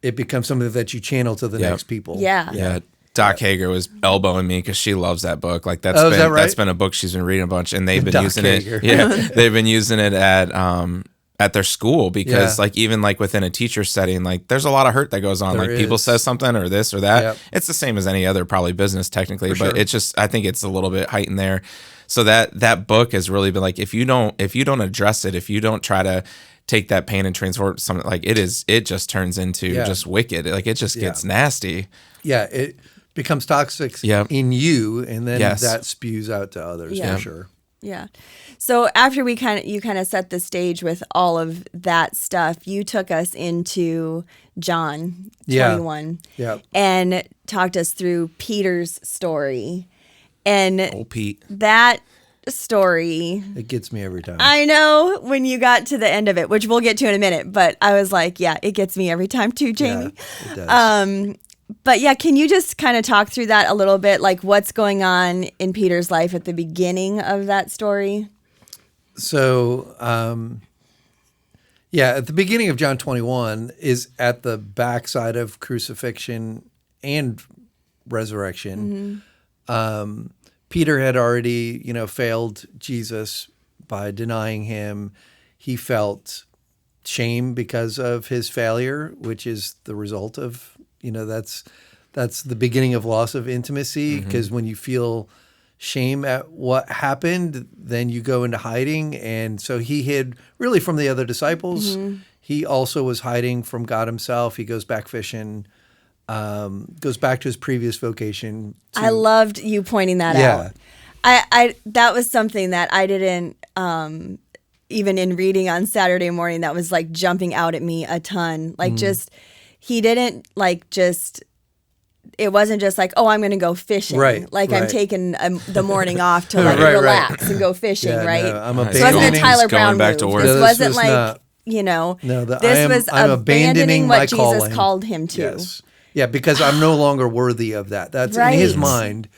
something that you channel to the Yep. next people. Yeah. Yeah. Doc Hager was elbowing me because she loves that book. Like that's Oh, is that right? that's been a book she's been reading a bunch, and they've been Doc using Hager. it. Yeah, they've been using it at their school because Yeah. like even like within a teacher setting, like there's a lot of hurt that goes on. There like people is. says something or this or that. Yep. It's the same as any other probably business technically, For but sure. it's just I think it's a little bit heightened there. So that book has really been like if you don't address it, if you don't try to take that pain and transform it to something like it just turns into Yeah. just wicked. Like it just gets nasty. Yeah. It becomes toxic Yep. in you, and then Yes. that spews out to others Yeah. for sure. Yeah. So after you kind of set the stage with all of that stuff, you took us into John Yeah. 21 Yeah. and talked us through Peter's story. And Old Pete. that story, It gets me every time. I know when you got to the end of it, which we'll get to in a minute, but I was like, yeah, it gets me every time too, Jamie. Yeah, it does. But yeah, can you just kind of talk through that a little bit? Like what's going on in Peter's life at the beginning of that story? So, at the beginning of John 21 is at the backside of crucifixion and resurrection. Peter had already, failed Jesus by denying him. He felt shame because of his failure, which is the result of, that's the beginning of loss of intimacy. Because when you feel shame at what happened, then you go into hiding. And so he hid really from the other disciples. He also was hiding from God himself. He goes back fishing, goes back to his previous vocation. I loved you pointing that out. I that was something that I didn't even in reading on Saturday morning that was like jumping out at me a ton. Like he didn't like just it wasn't just like, oh, I'm going to go fishing. Right, like I'm right. taking the morning off to like Right, right. relax and go fishing, Yeah, right? no, I'm This wasn't a abandoning- Tyler He's going Brown back move. to work. This No, this wasn't was like, not- this was I'm abandoning what Jesus calling. called him to. Yes. Yeah, because I'm no longer worthy of that. That's in his Right. mind.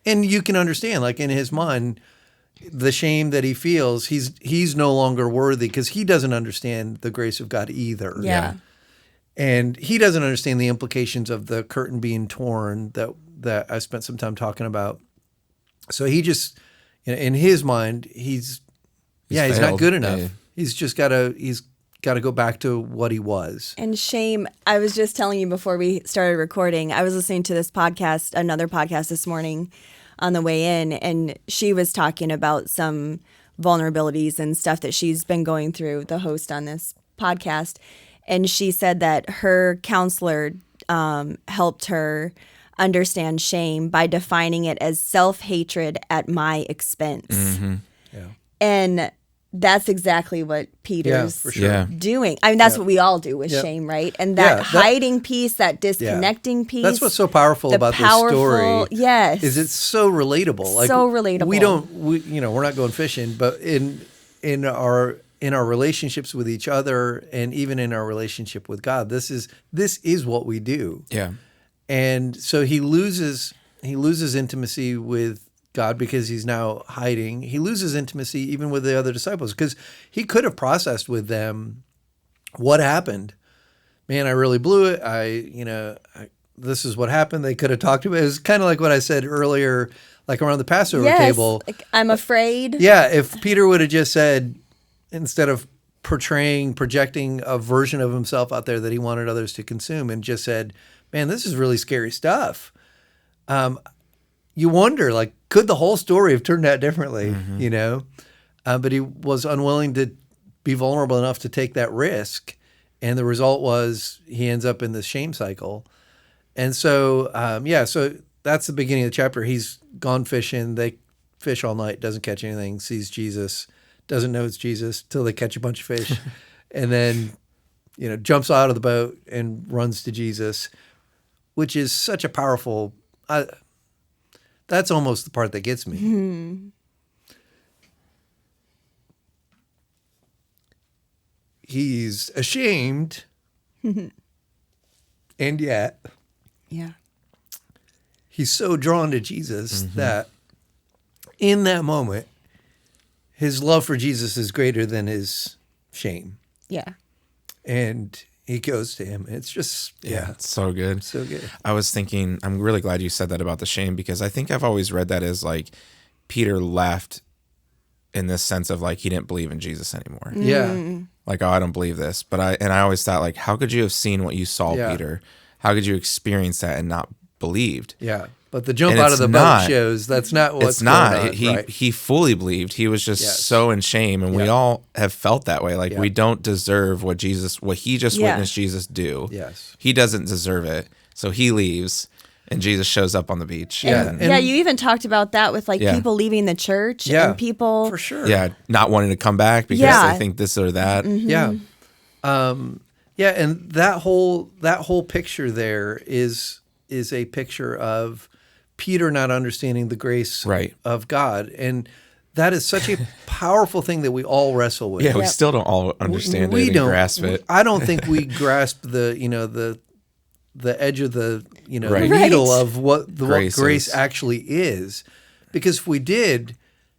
And you can understand, like in his mind, the shame that he feels, he's no longer worthy because he doesn't understand the grace of God either. Yeah. And he doesn't understand the implications of the curtain being torn that I spent some time talking about. So he just, in his mind, he's not failed. good enough. Yeah. He's got to go back to what he was. And shame, I was just telling you before we started recording, I was listening to another podcast this morning on the way in, and she was talking about some vulnerabilities and stuff that she's been going through, the host on this podcast. And she said that her counselor helped her understand shame by defining it as self-hatred at my expense. Yeah. And that's exactly what Peter's for sure. Yeah. doing. I mean, that's what we all do with shame, right? And that Yeah, hiding piece, that disconnecting piece. That's what's so powerful the about powerful, this story. yes. Is it's so relatable. Like So relatable. We're not going fishing, but in our relationships with each other and even in our relationship with God, this is what we do. Yeah. And so he loses intimacy with God because he's now hiding. He loses intimacy even with the other disciples because he could have processed with them what happened. Man, I really blew it. This is what happened. They could have talked about it. It was kind of like what I said earlier, like around the Passover table. Like, I'm afraid. Yeah, if Peter would have just said, instead of projecting a version of himself out there that he wanted others to consume, and just said, man, this is really scary stuff. You wonder, like, could the whole story have turned out differently, But he was unwilling to be vulnerable enough to take that risk. And the result was he ends up in this shame cycle. And so, so that's the beginning of the chapter. He's gone fishing. They fish all night, doesn't catch anything, sees Jesus, doesn't know it's Jesus till they catch a bunch of fish. And then, jumps out of the boat and runs to Jesus, which is such a powerful... that's almost the part that gets me. he's ashamed, and yet Yeah. he's so drawn to Jesus that in that moment, his love for Jesus is greater than his shame. Yeah. And he goes to him. It's just, It's so good. so good. I was thinking, I'm really glad you said that about the shame, because I think I've always read that as like Peter left in this sense of like he didn't believe in Jesus anymore. Yeah. Like, oh, I don't believe this. But I always thought, like, how could you have seen what you saw, Yeah. Peter? How could you experience that and not believed? Yeah. But the jump And out it's of the not. boat shows that's not what's It's not. going on. He right. he fully believed. He was just Yes. so in shame, and we Yeah. all have felt that way. Like Yeah. we don't deserve what he just Yeah. witnessed Jesus do. Yes. He doesn't deserve it, so he leaves, and Jesus shows up on the beach. Yeah. and, Yeah, you even talked about that with like Yeah. people leaving the church Yeah. and people. For sure. yeah, not wanting to come back because Yeah. they think this or that. Yeah. Yeah, and that whole picture there is a picture of Peter not understanding the grace Right. of God. And that is such a powerful thing that we all wrestle with. Yeah, we Yep. still don't all understand it and grasp it. I don't think we grasp the edge of the Right. needle Right. of what Grace grace is. actually is, because if we did,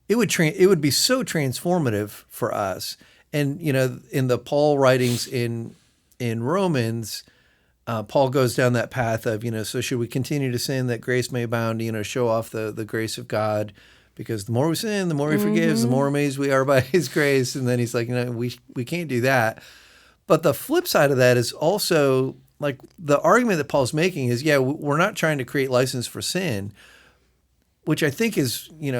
it would be so transformative for us. And in the Paul writings in Romans, Paul goes down that path of so should we continue to sin that grace may abound, show off the grace of God, because the more we sin, the more he forgives, the more amazed we are by his grace. And then he's like, we can't do that. But the flip side of that is also like the argument that Paul's making is, we're not trying to create license for sin, which I think is, you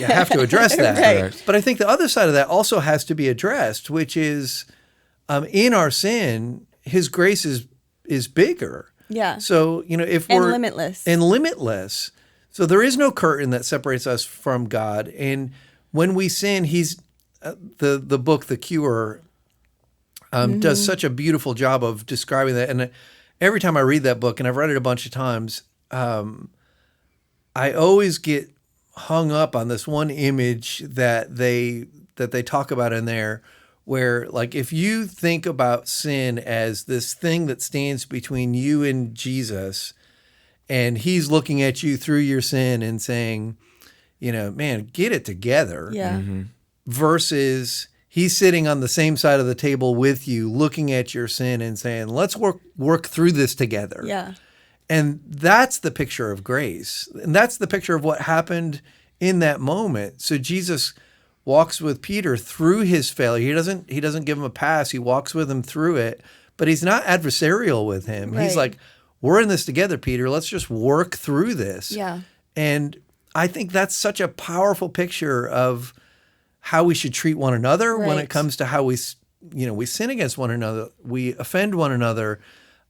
have to address that. Right. But I think the other side of that also has to be addressed, which is in our sin, his grace is bigger. Yeah. So, if And we're limitless. and limitless. So there is no curtain that separates us from God. And when we sin, he's the book, The Cure, does such a beautiful job of describing that. And every time I read that book, and I've read it a bunch of times, I always get hung up on this one image that they talk about in there, where like if you think about sin as this thing that stands between you and Jesus, and he's looking at you through your sin and saying, man, get it together. Yeah. Versus he's sitting on the same side of the table with you, looking at your sin and saying, let's work through this together. Yeah. And that's the picture of grace. And that's the picture of what happened in that moment. So Jesus walks with Peter through his failure. He doesn't give him a pass. He walks with him through it, but he's not adversarial with him. Right. He's like, we're in this together, Peter. Let's just work through this. Yeah. And I think that's such a powerful picture of how we should treat one another when it Right. comes to how we sin against one another, we offend one another.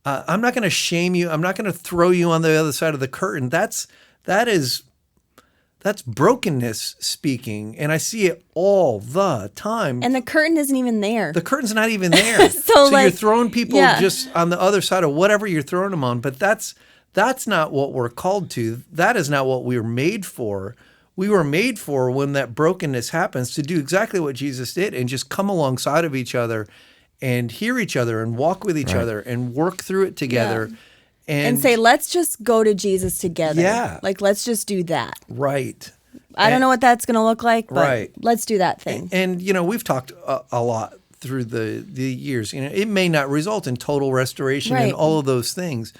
I'm not going to shame you. I'm not going to throw you on the other side of the curtain. That's brokenness speaking, and I see it all the time. And the curtain isn't even there. The curtain's not even there. So, you're like, throwing people yeah. just on the other side of whatever you're throwing them on. But that's not what we're called to. That is not what we were made for. We were made for, when that brokenness happens, to do exactly what Jesus did and just come alongside of each other and hear each other and walk with each other and work through it together. Yeah. And and say, let's just go to Jesus together. Yeah. Like, let's just do that. right. I don't know what that's going to look like, but Right. let's do that thing. And we've talked a lot through the years. It may not result in total restoration and Right. all of those things,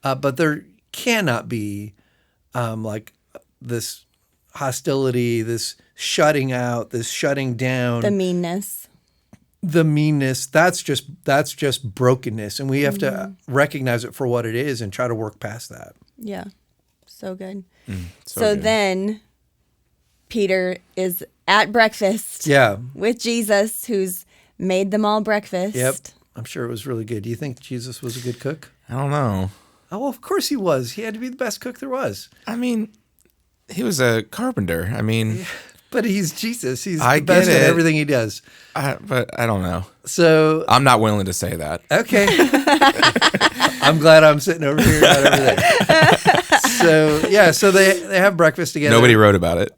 but there cannot be like this hostility, this shutting out, this shutting down, The meanness. the meanness. That's just brokenness, and we have to recognize it for what it is and try to work past that. Yeah. So good. So good. Then Peter is at breakfast Yeah. with Jesus, who's made them all breakfast. Yep. I'm sure it was really good. Do you think Jesus was a good cook? I don't know. Oh, well, of course he was. He had to be the best cook there was. I mean, he was a carpenter. I mean, But he's Jesus. He's I the best get at it. everything he does. but I don't know. So, I'm not willing to say that. okay. I'm glad I'm sitting over here, not over there. So, yeah, so they have breakfast together. Nobody wrote about it.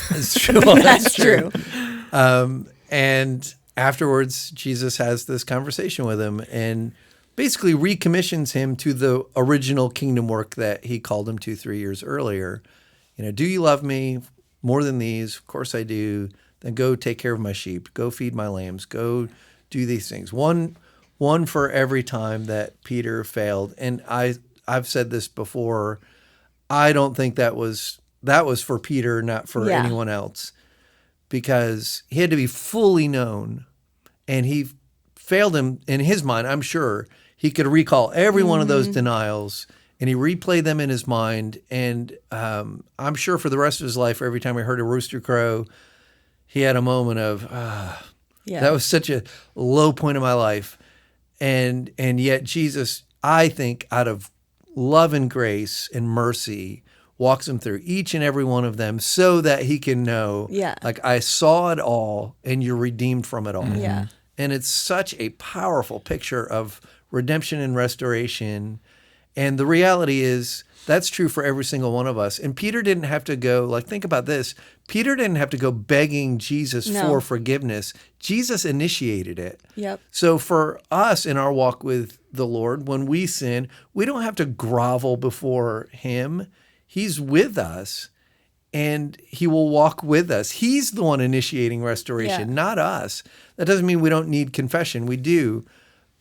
That's true. Well, That's true. And afterwards, Jesus has this conversation with him and basically recommissions him to the original kingdom work that he called him to 3 years earlier. Do you love me more than these? Of course I do. Then go take care of my sheep. Go feed my lambs. Go do these things. One for every time that Peter failed. And I've said this before. I don't think that was for Peter, not for anyone else, because he had to be fully known, and he failed him in his mind. I'm sure he could recall every one of those denials, and he replayed them in his mind. And I'm sure for the rest of his life, every time he heard a rooster crow, he had a moment of, that was such a low point in my life. And yet Jesus, I think, out of love and grace and mercy, walks him through each and every one of them so that he can know, like, I saw it all and you're redeemed from it all. Yeah. And it's such a powerful picture of redemption and restoration. And the reality is that's true for every single one of us. And Peter didn't have to go, like, think about this. Peter didn't have to go begging Jesus for forgiveness. Jesus initiated it. Yep. So for us in our walk with the Lord, when we sin, we don't have to grovel before him. He's with us, and he will walk with us. He's the one initiating restoration, not us. That doesn't mean we don't need confession. We do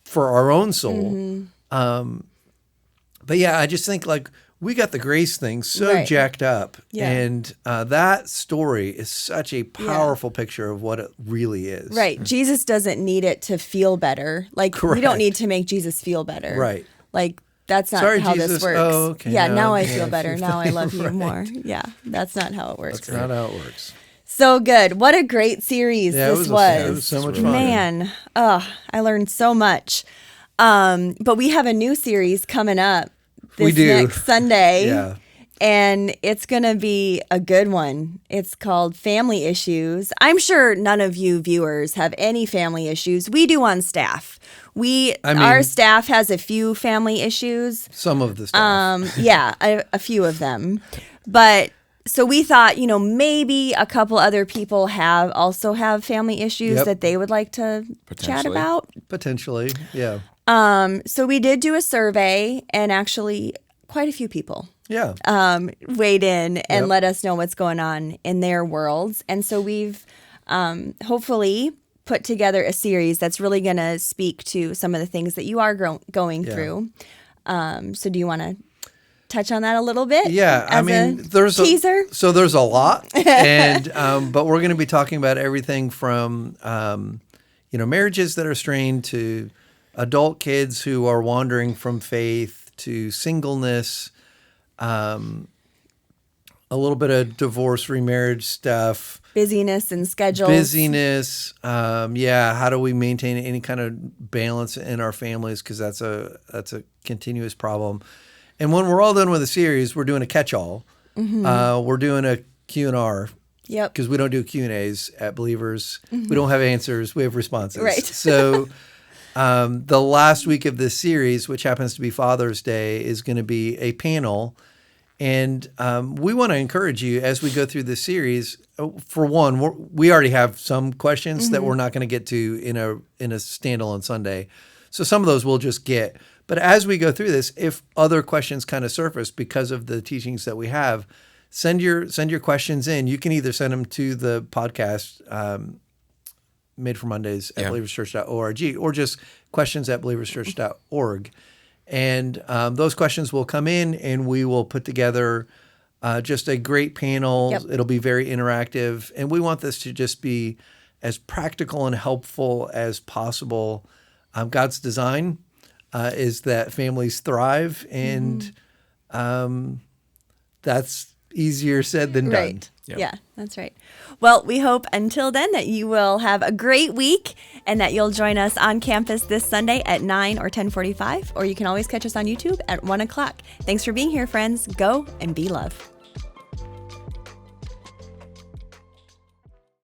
for our own soul. But yeah, I just think, like, we got the grace thing so jacked up. Yeah. And that story is such a powerful picture of what it really is. Right. Jesus doesn't need it to feel better. Like, we don't need to make Jesus feel better. Right. Like, that's not Sorry, how Jesus. this works. Oh, okay. Yeah, now I Okay. feel better. Now I love you more. Yeah, that's not how it works. That's not how it works. So good. What a great series this It was. was so much fun. Man, I learned so much. But we have a new series coming up this next Sunday. Yeah. And it's going to be a good one. It's called Family Issues. I'm sure none of you viewers have any family issues. We do on staff. Our staff has a few family issues. Some of the stuff. A few of them. But so we thought, maybe a couple other people also have family issues that they would like to chat about. Potentially, yeah. So we did do a survey, and actually quite a few people weighed in and let us know what's going on in their worlds. And so we've hopefully put together a series that's really going to speak to some of the things that you are going through. So do you want to touch on that a little bit? Yeah, there's a teaser. So there's a lot, and but we're going to be talking about everything from marriages that are strained to adult kids who are wandering from faith to singleness, a little bit of divorce, remarriage stuff, busyness and schedules. How do we maintain any kind of balance in our families? Because that's a continuous problem. And when we're all done with the series, we're doing a catch-all. We're doing a Q&R. Yep. Because we don't do Q&As at Believers. We don't have answers. We have responses. Right. So the last week of this series, which happens to be Father's Day, is going to be a panel. And we want to encourage you as we go through this series. For one, we already have some questions that we're not going to get to in a standalone Sunday. So some of those we'll just get. But as we go through this, if other questions kind of surface because of the teachings that we have, send your questions in. You can either send them to the podcast, Made for Mondays at believerschurch.org, or just questions at believerschurch.org. And those questions will come in, and we will put together just a great panel. Yep. It'll be very interactive. And we want this to just be as practical and helpful as possible. God's design is that families thrive, and that's easier said than done. Right. Yep. Yeah, that's right. Well, we hope until then that you will have a great week and that you'll join us on campus this Sunday at 9 or 10:45, or you can always catch us on YouTube at 1 o'clock. Thanks for being here, friends. Go and be love.